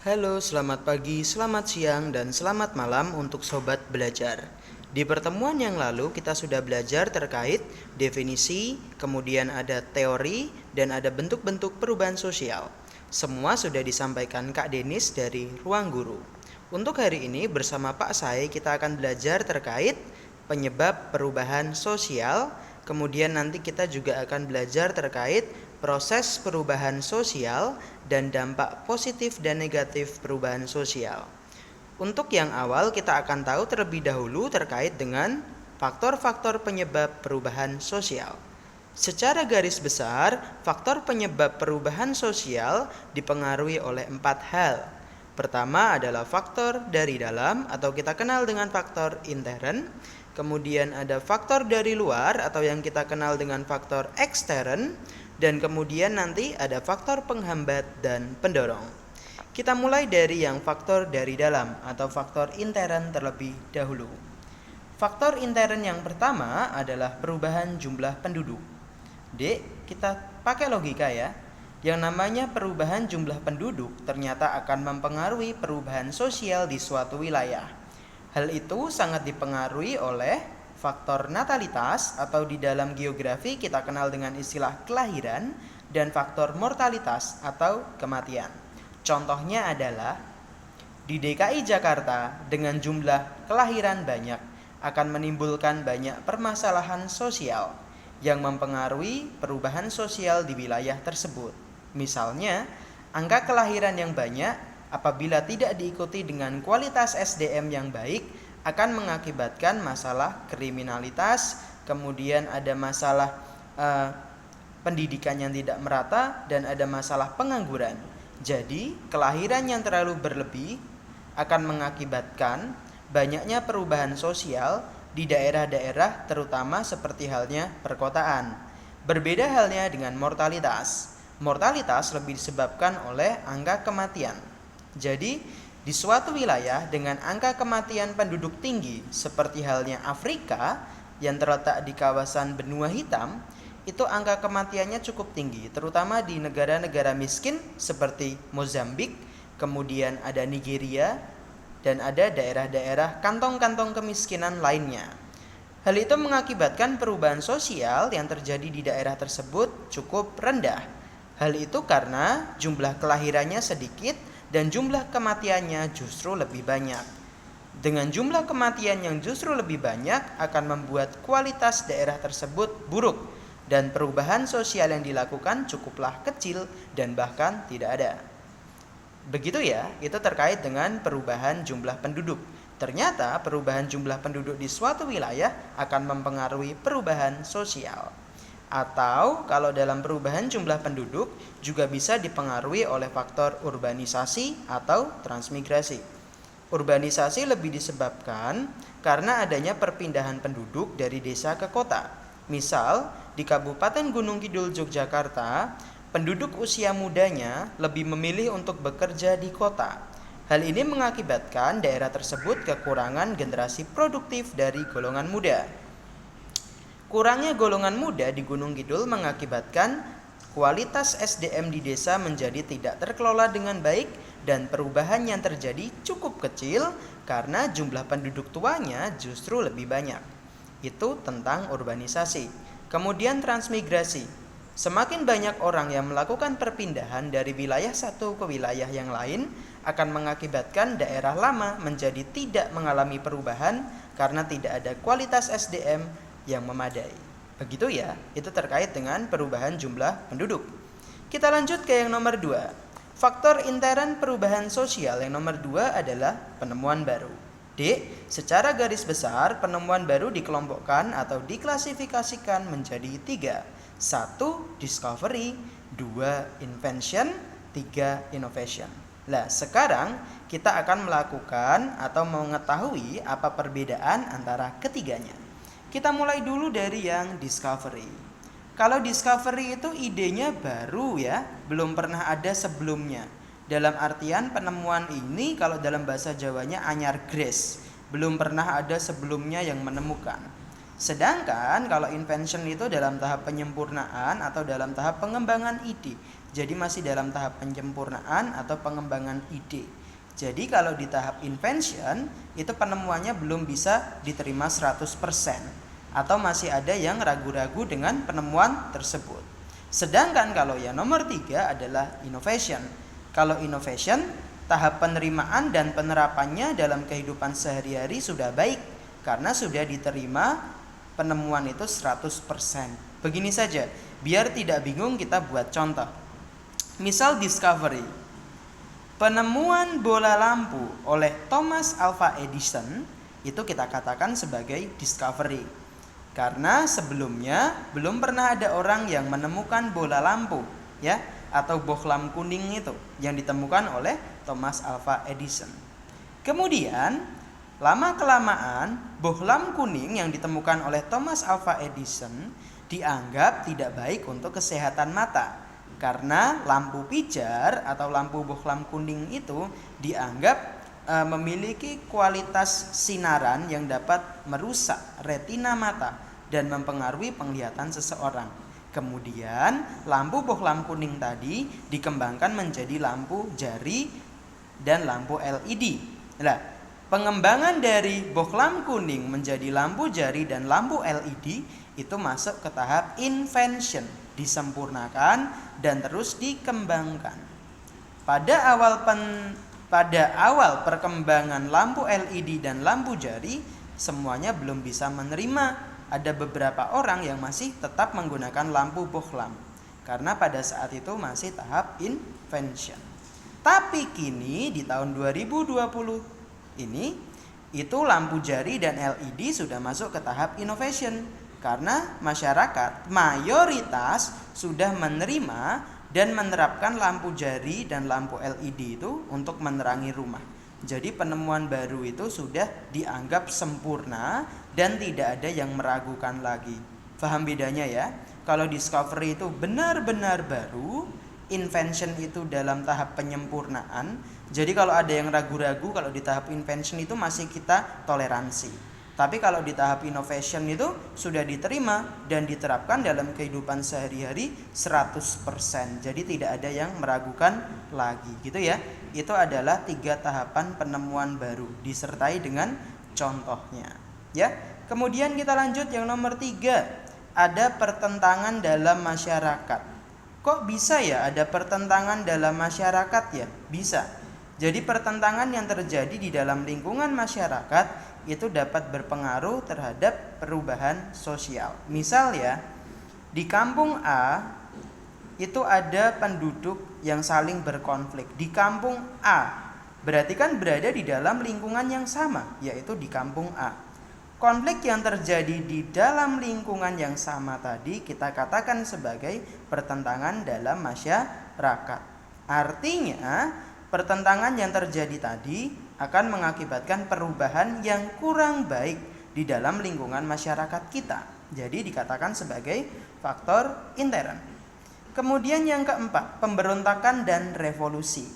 Halo, selamat pagi, selamat siang, dan selamat malam untuk sobat belajar. Di pertemuan yang lalu kita sudah belajar terkait definisi, kemudian ada teori, dan ada bentuk-bentuk perubahan sosial. Semua sudah disampaikan Kak Denis dari Ruang Guru. Untuk hari ini bersama Pak Sai kita akan belajar terkait penyebab perubahan sosial. Kemudian nanti kita juga akan belajar terkait proses perubahan sosial dan dampak positif dan negatif perubahan sosial. Untuk yang awal kita akan tahu terlebih dahulu terkait dengan faktor-faktor penyebab perubahan sosial. Secara garis besar, faktor penyebab perubahan sosial dipengaruhi oleh 4 hal. Pertama adalah faktor dari dalam atau kita kenal dengan faktor intern. Kemudian ada faktor dari luar atau yang kita kenal dengan faktor ekstern. Dan kemudian nanti ada faktor penghambat dan pendorong. Kita mulai dari yang faktor dari dalam atau faktor intern terlebih dahulu. Faktor intern yang pertama adalah perubahan jumlah penduduk. Dek, kita pakai logika ya. Yang namanya perubahan jumlah penduduk ternyata akan mempengaruhi perubahan sosial di suatu wilayah. Hal itu sangat dipengaruhi oleh faktor natalitas atau di dalam geografi kita kenal dengan istilah kelahiran, dan faktor mortalitas atau kematian. Contohnya adalah di DKI Jakarta dengan jumlah kelahiran banyak akan menimbulkan banyak permasalahan sosial yang mempengaruhi perubahan sosial di wilayah tersebut. Misalnya, angka kelahiran yang banyak apabila tidak diikuti dengan kualitas SDM yang baik akan mengakibatkan masalah kriminalitas, kemudian ada masalah pendidikan yang tidak merata, dan ada masalah pengangguran. Jadi, kelahiran yang terlalu berlebih akan mengakibatkan banyaknya perubahan sosial di daerah-daerah terutama seperti halnya perkotaan. Berbeda halnya dengan mortalitas. Mortalitas lebih disebabkan oleh angka kematian. Jadi, di suatu wilayah dengan angka kematian penduduk tinggi seperti halnya Afrika yang terletak di kawasan benua hitam, itu angka kematiannya cukup tinggi, terutama di negara-negara miskin seperti Mozambik, kemudian ada Nigeria, dan ada daerah-daerah kantong-kantong kemiskinan lainnya. Hal itu mengakibatkan perubahan sosial yang terjadi di daerah tersebut cukup rendah. Hal itu karena jumlah kelahirannya sedikit dan jumlah kematiannya justru lebih banyak. Dengan jumlah kematian yang justru lebih banyak akan membuat kualitas daerah tersebut buruk dan perubahan sosial yang dilakukan cukuplah kecil dan bahkan tidak ada. Begitu ya, itu terkait dengan perubahan jumlah penduduk. Ternyata perubahan jumlah penduduk di suatu wilayah akan mempengaruhi perubahan sosial. Atau kalau dalam perubahan jumlah penduduk juga bisa dipengaruhi oleh faktor urbanisasi atau transmigrasi. Urbanisasi lebih disebabkan karena adanya perpindahan penduduk dari desa ke kota. Misal, di Kabupaten Gunung Kidul Yogyakarta, penduduk usia mudanya lebih memilih untuk bekerja di kota. Hal ini mengakibatkan daerah tersebut kekurangan generasi produktif dari golongan muda. Kurangnya golongan muda di Gunung Kidul mengakibatkan kualitas SDM di desa menjadi tidak terkelola dengan baik dan perubahan yang terjadi cukup kecil karena jumlah penduduk tuanya justru lebih banyak. Itu tentang urbanisasi. Kemudian transmigrasi. Semakin banyak orang yang melakukan perpindahan dari wilayah satu ke wilayah yang lain akan mengakibatkan daerah lama menjadi tidak mengalami perubahan karena tidak ada kualitas SDM yang memadai. Begitu ya, itu terkait dengan perubahan jumlah penduduk. Kita lanjut ke yang nomor 2. Faktor intern perubahan sosial yang nomor 2 adalah penemuan baru. D. Secara garis besar, penemuan baru dikelompokkan atau diklasifikasikan menjadi 3. 1. Discovery, 2. Invention, 3. Innovation. Nah, sekarang kita akan melakukan atau mengetahui apa perbedaan antara ketiganya. Kita mulai dulu dari yang discovery. Kalau discovery itu idenya baru ya, belum pernah ada sebelumnya. Dalam artian penemuan ini kalau dalam bahasa Jawanya anyar gres, belum pernah ada sebelumnya yang menemukan. Sedangkan kalau invention itu dalam tahap penyempurnaan atau dalam tahap pengembangan ide, Jadi masih dalam tahap penyempurnaan atau pengembangan ide. Jadi kalau di tahap invention itu penemuannya belum bisa diterima 100% atau masih ada yang ragu-ragu dengan penemuan tersebut. Sedangkan kalau yang nomor 3 adalah innovation. Kalau innovation, tahap penerimaan dan penerapannya dalam kehidupan sehari-hari sudah baik karena sudah diterima penemuan itu 100%. Begini saja, biar tidak bingung kita buat contoh. Misal discovery. Penemuan bola lampu oleh Thomas Alva Edison itu kita katakan sebagai discovery. Karena sebelumnya belum pernah ada orang yang menemukan bola lampu, ya, atau bohlam kuning itu yang ditemukan oleh Thomas Alva Edison. Kemudian lama kelamaan bohlam kuning yang ditemukan oleh Thomas Alva Edison dianggap tidak baik untuk kesehatan mata karena lampu pijar atau lampu bohlam kuning itu dianggap memiliki kualitas sinaran yang dapat merusak retina mata dan mempengaruhi penglihatan seseorang. Kemudian lampu bohlam kuning tadi dikembangkan menjadi lampu jari dan lampu LED. Nah, pengembangan dari bohlam kuning menjadi lampu jari dan lampu LED itu masuk ke tahap invention, disempurnakan dan terus dikembangkan. Pada awal perkembangan lampu LED dan lampu jari, semuanya belum bisa menerima. Ada beberapa orang yang masih tetap menggunakan lampu bohlam karena pada saat itu masih tahap invention. Tapi kini di tahun 2020 ini itu lampu jari dan LED sudah masuk ke tahap innovation karena masyarakat mayoritas sudah menerima dan menerapkan lampu jari dan lampu LED itu untuk menerangi rumah. Jadi penemuan baru itu sudah dianggap sempurna dan tidak ada yang meragukan lagi. Paham bedanya ya? Kalau discovery itu benar-benar baru, invention itu dalam tahap penyempurnaan. Jadi kalau ada yang ragu-ragu, kalau di tahap invention itu masih kita toleransi. Tapi kalau di tahap innovation itu sudah diterima dan diterapkan dalam kehidupan sehari-hari 100%. Jadi tidak ada yang meragukan lagi, gitu ya. Itu adalah 3 tahapan penemuan baru disertai dengan contohnya, ya. Kemudian kita lanjut yang nomor 3, ada pertentangan dalam masyarakat. Kok bisa ya ada pertentangan dalam masyarakat ya? Bisa. Jadi pertentangan yang terjadi di dalam lingkungan masyarakat itu dapat berpengaruh terhadap perubahan sosial. Misal ya, di kampung A itu ada penduduk yang saling berkonflik. Di kampung A berarti kan berada di dalam lingkungan yang sama, yaitu di kampung A. Konflik yang terjadi di dalam lingkungan yang sama tadi kita katakan sebagai pertentangan dalam masyarakat. Artinya pertentangan yang terjadi tadi akan mengakibatkan perubahan yang kurang baik di dalam lingkungan masyarakat kita. Jadi dikatakan sebagai faktor intern. Kemudian yang keempat, pemberontakan dan revolusi.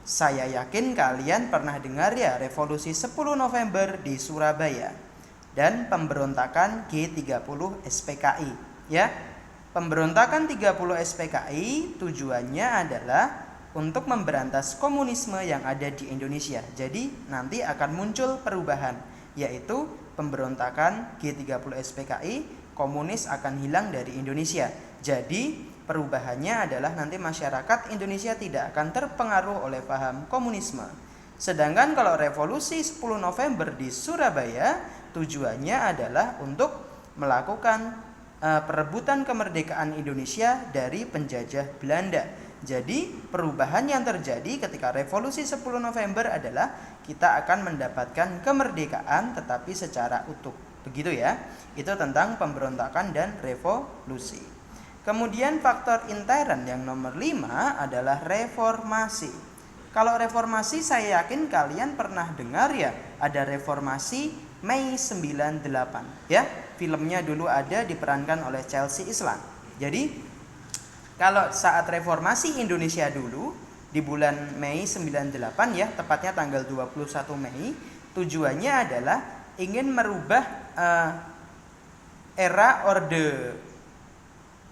Saya yakin kalian pernah dengar ya revolusi 10 November di Surabaya dan pemberontakan G30 SPKI, ya. Pemberontakan 30 SPKI tujuannya adalah untuk memberantas komunisme yang ada di Indonesia. Jadi nanti akan muncul perubahan, yaitu pemberontakan G30 SPKI, komunis akan hilang dari Indonesia. Jadi perubahannya adalah nanti masyarakat Indonesia tidak akan terpengaruh oleh paham komunisme. Sedangkan kalau revolusi 10 November di Surabaya tujuannya adalah untuk melakukan perebutan kemerdekaan Indonesia dari penjajah Belanda. Jadi perubahan yang terjadi ketika revolusi 10 November adalah kita akan mendapatkan kemerdekaan tetapi secara utuh. Begitu ya. Itu tentang pemberontakan dan revolusi. Kemudian faktor intern yang nomor 5 adalah reformasi. Kalau reformasi saya yakin kalian pernah dengar ya, ada reformasi Mei 98 ya. Filmnya dulu ada diperankan oleh Chelsea Islan. Jadi kalau saat reformasi Indonesia dulu di bulan Mei 98 ya, tepatnya tanggal 21 Mei, tujuannya adalah ingin merubah era Orde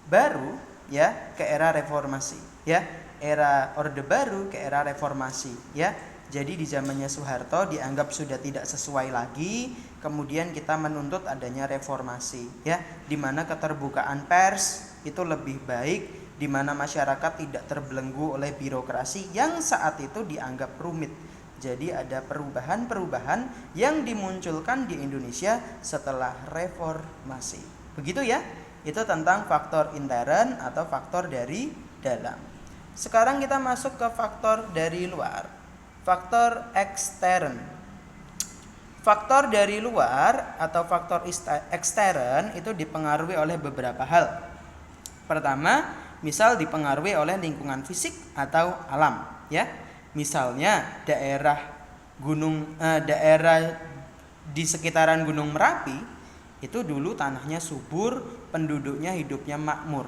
Baru ya ke era reformasi. ya, era Orde Baru ke era reformasi, ya. Jadi di zamannya Soeharto dianggap sudah tidak sesuai lagi, kemudian kita menuntut adanya reformasi, ya, di mana keterbukaan pers itu lebih baik, di mana masyarakat tidak terbelenggu oleh birokrasi yang saat itu dianggap rumit. Jadi ada perubahan-perubahan yang dimunculkan di Indonesia setelah reformasi. Begitu ya. Itu tentang faktor intern atau faktor dari dalam. Sekarang kita masuk ke faktor dari luar. Faktor ekstern. Faktor dari luar atau faktor ekstern itu dipengaruhi oleh beberapa hal. Pertama, misal dipengaruhi oleh lingkungan fisik atau alam, ya. Misalnya daerah di sekitaran Gunung Merapi itu dulu tanahnya subur, penduduknya hidupnya makmur.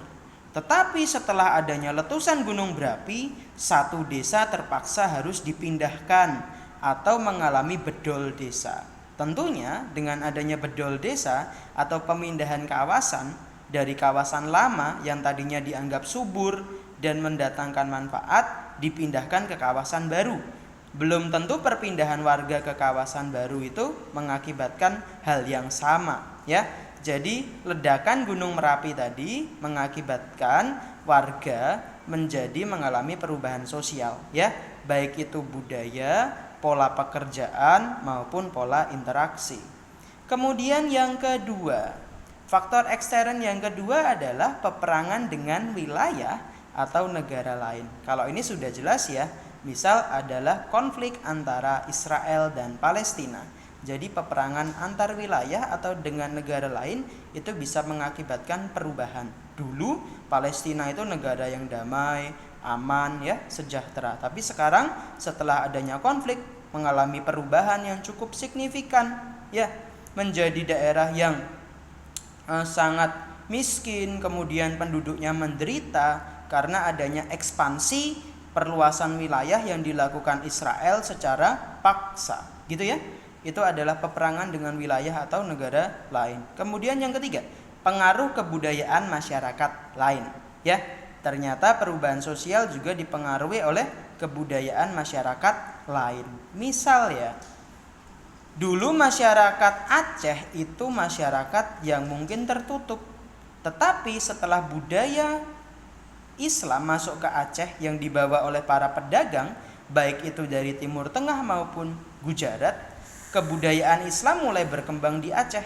Tetapi setelah adanya letusan gunung berapi, satu desa terpaksa harus dipindahkan atau mengalami bedol desa. Tentunya dengan adanya bedol desa atau pemindahan kawasan dari kawasan lama yang tadinya dianggap subur dan mendatangkan manfaat dipindahkan ke kawasan baru. Belum tentu perpindahan warga ke kawasan baru itu mengakibatkan hal yang sama, ya. Jadi ledakan Gunung Merapi tadi mengakibatkan warga mengalami perubahan sosial, ya, baik itu budaya, pola pekerjaan maupun pola interaksi. Kemudian yang kedua, faktor ekstern yang kedua adalah peperangan dengan wilayah atau negara lain. Kalau ini sudah jelas ya. Misal adalah konflik antara Israel dan Palestina. Jadi peperangan antar wilayah atau dengan negara lain itu bisa mengakibatkan perubahan. Dulu Palestina itu negara yang damai, aman, ya, sejahtera. Tapi sekarang setelah adanya konflik mengalami perubahan yang cukup signifikan, ya, menjadi daerah yang sangat miskin, kemudian penduduknya menderita karena adanya ekspansi perluasan wilayah yang dilakukan Israel secara paksa, gitu ya. Itu adalah peperangan dengan wilayah atau negara lain. Kemudian yang ketiga, pengaruh kebudayaan masyarakat lain, ya. Ternyata perubahan sosial juga dipengaruhi oleh kebudayaan masyarakat lain. Misal ya, dulu masyarakat Aceh itu masyarakat yang mungkin tertutup. Tetapi setelah budaya Islam masuk ke Aceh yang dibawa oleh para pedagang, baik itu dari Timur Tengah maupun Gujarat, kebudayaan Islam mulai berkembang di Aceh.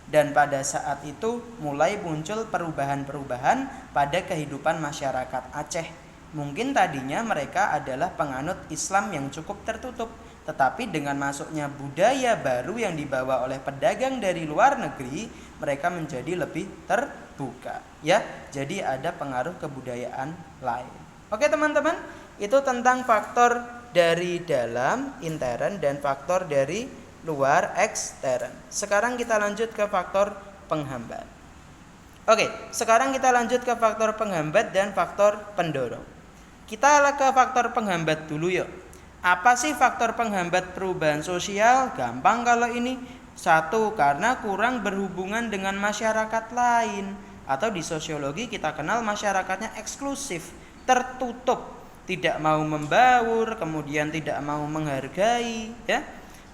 Dan pada saat itu mulai muncul perubahan-perubahan pada kehidupan masyarakat Aceh. Mungkin tadinya mereka adalah penganut Islam yang cukup tertutup, tetapi dengan masuknya budaya baru yang dibawa oleh pedagang dari luar negeri, mereka menjadi lebih terbuka, ya. Jadi ada pengaruh kebudayaan lain. Oke teman-teman, itu tentang faktor dari dalam intern dan faktor dari luar ekstern. Sekarang kita lanjut ke faktor penghambat. Oke, sekarang kita lanjut ke faktor penghambat dan faktor pendorong. Kita ke faktor penghambat dulu yuk. Apa sih faktor penghambat perubahan sosial? Gampang kalau ini. Satu, karena kurang berhubungan dengan masyarakat lain. Atau di sosiologi kita kenal masyarakatnya eksklusif, tertutup, tidak mau membaur, kemudian tidak mau menghargai, ya.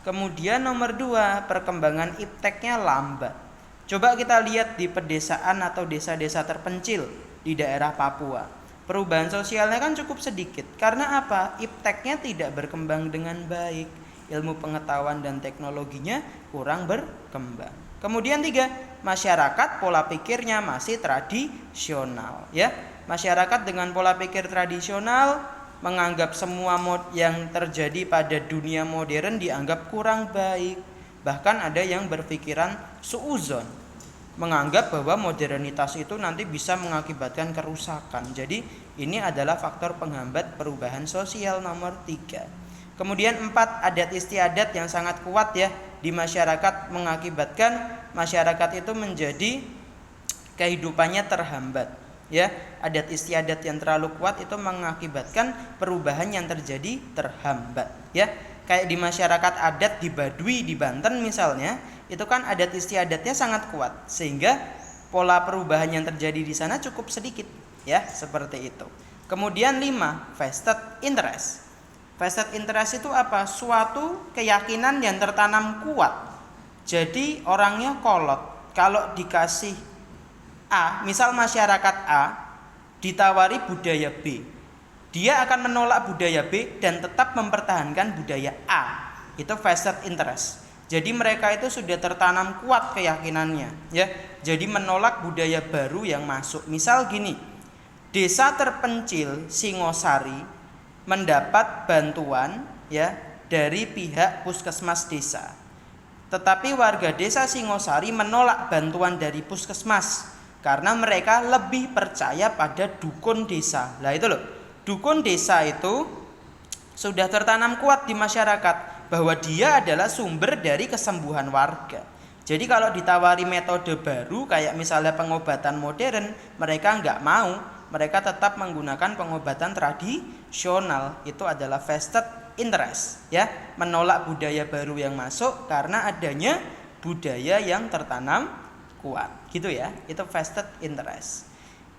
Kemudian nomor dua, perkembangan ipteknya lambat. Coba kita lihat di pedesaan atau desa-desa terpencil di daerah Papua. Perubahan sosialnya kan cukup sedikit. Karena apa? Ipteknya tidak berkembang dengan baik. Ilmu pengetahuan dan teknologinya kurang berkembang. Kemudian tiga, masyarakat pola pikirnya masih tradisional, ya. Masyarakat dengan pola pikir tradisional menganggap semua yang terjadi pada dunia modern dianggap kurang baik. Bahkan ada yang berpikiran suuzon, menganggap bahwa modernitas itu nanti bisa mengakibatkan kerusakan. Jadi ini adalah faktor penghambat perubahan sosial nomor 3. Kemudian 4, adat istiadat yang sangat kuat ya di masyarakat mengakibatkan masyarakat itu menjadi kehidupannya terhambat. Ya, adat istiadat yang terlalu kuat itu mengakibatkan perubahan yang terjadi terhambat. Ya, kayak di masyarakat adat di Baduy di Banten misalnya, itu kan adat istiadatnya sangat kuat sehingga pola perubahan yang terjadi di sana cukup sedikit, ya, seperti itu. Kemudian 5, vested interest. Vested interest itu apa? Suatu keyakinan yang tertanam kuat. Jadi orangnya kolot. Kalau dikasih A, misal masyarakat A ditawari budaya B, dia akan menolak budaya B dan tetap mempertahankan budaya A. Itu vested interest. Jadi mereka itu sudah tertanam kuat keyakinannya, ya. Jadi menolak budaya baru yang masuk. Misal gini, desa terpencil Singosari mendapat bantuan, ya, dari pihak puskesmas desa. Tetapi warga desa Singosari menolak bantuan dari puskesmas karena mereka lebih percaya pada dukun desa. Lah itu loh, dukun desa itu sudah tertanam kuat di masyarakat bahwa dia adalah sumber dari kesembuhan warga. Jadi kalau ditawari metode baru kayak misalnya pengobatan modern, mereka nggak mau, mereka tetap menggunakan pengobatan tradisional. Itu adalah vested interest, ya, menolak budaya baru yang masuk karena adanya budaya yang tertanam kuat, gitu ya. Itu vested interest.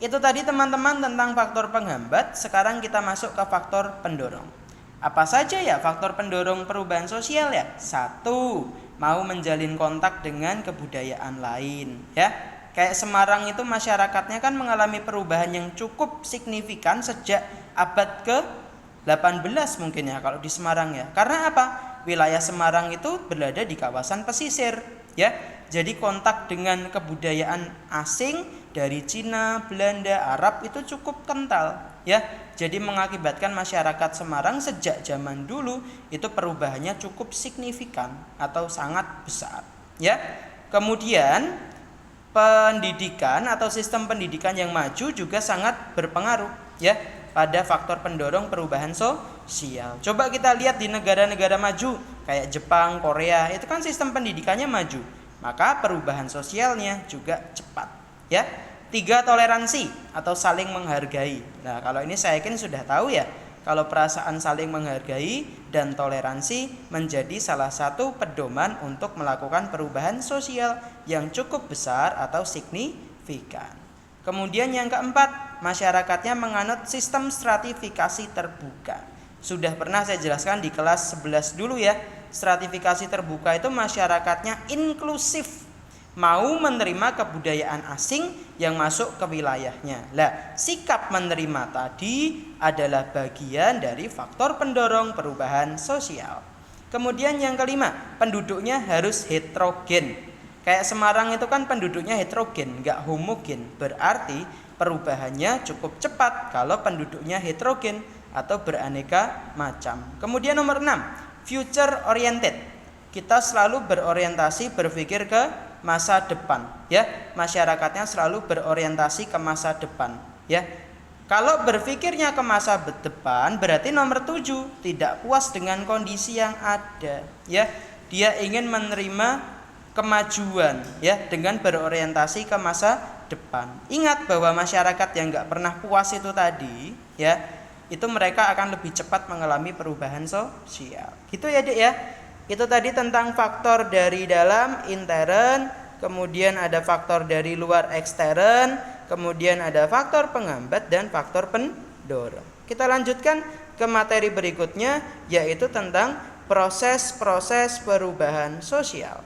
Itu tadi teman-teman tentang faktor penghambat. Sekarang kita masuk ke faktor pendorong. Apa saja ya faktor pendorong perubahan sosial ya? 1, mau menjalin kontak dengan kebudayaan lain, ya. Kayak Semarang itu masyarakatnya kan mengalami perubahan yang cukup signifikan sejak abad ke-18 mungkin ya kalau di Semarang ya. Karena apa? Wilayah Semarang itu berada di kawasan pesisir, ya. Jadi kontak dengan kebudayaan asing dari Cina, Belanda, Arab itu cukup kental, ya. Jadi mengakibatkan masyarakat Semarang sejak zaman dulu itu perubahannya cukup signifikan atau sangat besar, ya. Kemudian pendidikan atau sistem pendidikan yang maju juga sangat berpengaruh, ya, pada faktor pendorong perubahan sosial. Coba kita lihat di negara-negara maju kayak Jepang, Korea, itu kan sistem pendidikannya maju, maka perubahan sosialnya juga cepat, ya. 3, toleransi atau saling menghargai. Nah, kalau ini saya yakin sudah tahu ya, kalau perasaan saling menghargai dan toleransi menjadi salah satu pedoman untuk melakukan perubahan sosial yang cukup besar atau signifikan. Kemudian yang keempat, masyarakatnya menganut sistem stratifikasi terbuka. Sudah pernah saya jelaskan di kelas 11 dulu ya. Stratifikasi terbuka itu masyarakatnya inklusif, mau menerima kebudayaan asing yang masuk ke wilayahnya. Lah, sikap menerima tadi adalah bagian dari faktor pendorong perubahan sosial. Kemudian yang kelima, penduduknya harus heterogen. Kayak Semarang itu kan penduduknya heterogen, enggak homogen. Berarti perubahannya cukup cepat kalau penduduknya heterogen atau beraneka macam. Kemudian nomor 6, future oriented. Kita selalu berorientasi berpikir ke masa depan, ya. Masyarakatnya selalu berorientasi ke masa depan, ya. Kalau berpikirnya ke masa depan berarti nomor 7, tidak puas dengan kondisi yang ada, ya. Dia ingin menerima kemajuan, ya, dengan berorientasi ke masa depan. Ingat bahwa masyarakat yang enggak pernah puas itu tadi, ya, itu mereka akan lebih cepat mengalami perubahan sosial. Gitu ya, Dek ya. Itu tadi tentang faktor dari dalam intern, kemudian ada faktor dari luar ekstern, kemudian ada faktor penghambat dan faktor pendorong. Kita lanjutkan ke materi berikutnya, yaitu tentang proses-proses perubahan sosial.